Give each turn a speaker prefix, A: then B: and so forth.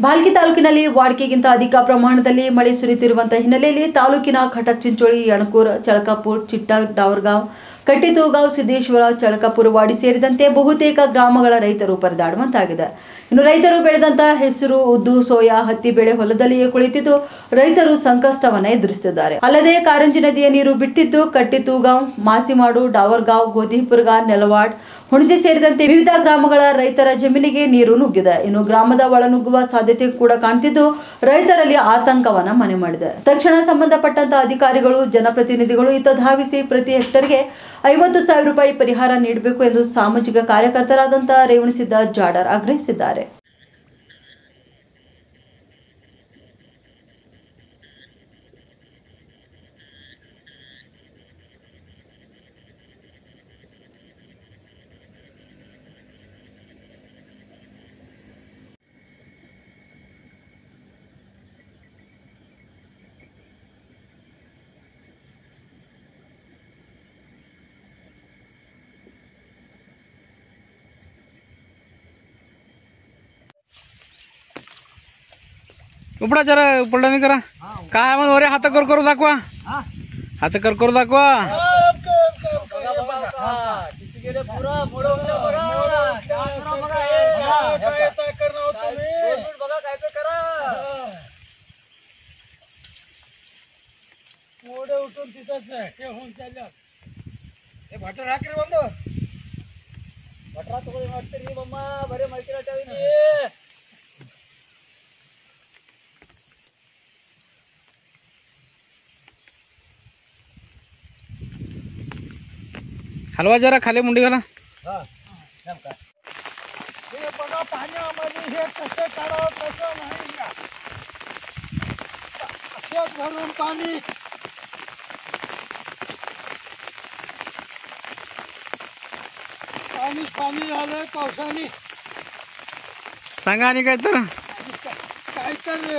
A: ಭಾಲ್ಕಿ ತಾಲೂಕಿನಲ್ಲಿ ವಾಡಿಕೆಗಿಂತ ಅಧಿಕ ಪ್ರಮಾಣದಲ್ಲಿ ಮಳೆ ಸುರಿಯುತ್ತಿರುವಂತಹ ಹಿನ್ನೆಲೆಯಲ್ಲಿ ತಾಲೂಕಿನ ಖಟಕ್ ಚಿಂಚೋಳಿ ಯಣಕೂರ್ ಚಳಕಾಪುರ್ ಚಿಟ್ಟ ಡಾವರ್ಗಾಂವ್ ಕಟ್ಟಿತೂಗಾಂವ್ ಸಿದ್ದೇಶ್ವರ ಚಳಕಾಪುರ ವಾಡಿ ಸೇರಿದಂತೆ ಬಹುತೇಕ ಗ್ರಾಮಗಳ ರೈತರು ಪರದಾಡುವಂತಾಗಿದೆ. ಇನ್ನು ರೈತರು ಬೆಳೆದಂತಹ ಹೆಸರು, ಉದ್ದು, ಸೋಯಾ, ಹತ್ತಿ ಬೆಳೆ ಹೊಲದಲ್ಲಿಯೇ ಕುಳಿತಿದ್ದು ರೈತರು ಸಂಕಷ್ಟವನ್ನ ಎದುರಿಸುತ್ತಿದ್ದಾರೆ. ಅಲ್ಲದೆ ಕಾರಂಜಿ ನದಿಯ ನೀರು ಬಿಟ್ಟಿದ್ದು ಕಟ್ಟಿತೂಗಾಂವ್, ಮಾಸಿಮಾಡು, ಡಾವರ್ಗಾಂವ್, ಗೋಧಿಪುರ್ಗ, ನೆಲವಾಡ್, ಹುಣಜೆ ಸೇರಿದಂತೆ ವಿವಿಧ ಗ್ರಾಮಗಳ ರೈತರ ಜಮೀನಿಗೆ ನೀರು ನುಗ್ಗಿದೆ. ಇನ್ನು ಗ್ರಾಮದ ಒಳನುಗ್ಗುವ ಸಾಧ್ಯತೆ ಕೂಡ ಕಾಣ್ತಿದ್ದು ರೈತರಲ್ಲಿ ಆತಂಕವನ್ನ ಮನೆ ಮಾಡಿದೆ. ತಕ್ಷಣ ಸಂಬಂಧಪಟ್ಟಂತ ಅಧಿಕಾರಿಗಳು, ಜನಪ್ರತಿನಿಧಿಗಳು ಇತ್ತ ಧಾವಿಸಿ ಪ್ರತಿ ಹೆಕ್ಟರ್ಗೆ 50,000 ರೂಪಾಯಿ ಪರಿಹಾರ ನೀಡಬೇಕು ಎಂದು ಸಾಮಾಜಿಕ ಕಾರ್ಯಕರ್ತರಾದಂತಹ ರೇವಣಸಿದ್ದ ಜಾಡರ್ ಆಗ್ರಹಿಸಿದ್ದಾರೆ.
B: उपडा जरा पडला नाही करा काय म्हण वरे हात कर करू दाखवा हात कर करू दाखवा
C: मोठे उठून तिथंच आहे हे होऊन चालल्यात हे भटर हाक रे बंद भटरा तोकडे वाटते रे मम्मा बरे माहितीला ठेवली
B: हलवा जरा खाली मुंडी घाला.
C: हे बघा पाण्यामध्ये हे कसं काढावं कसं नाही का असेच भरून पाणी पाणीच पाणी झालंय पावसाने
B: सांगा आणि काय तर
C: काय तर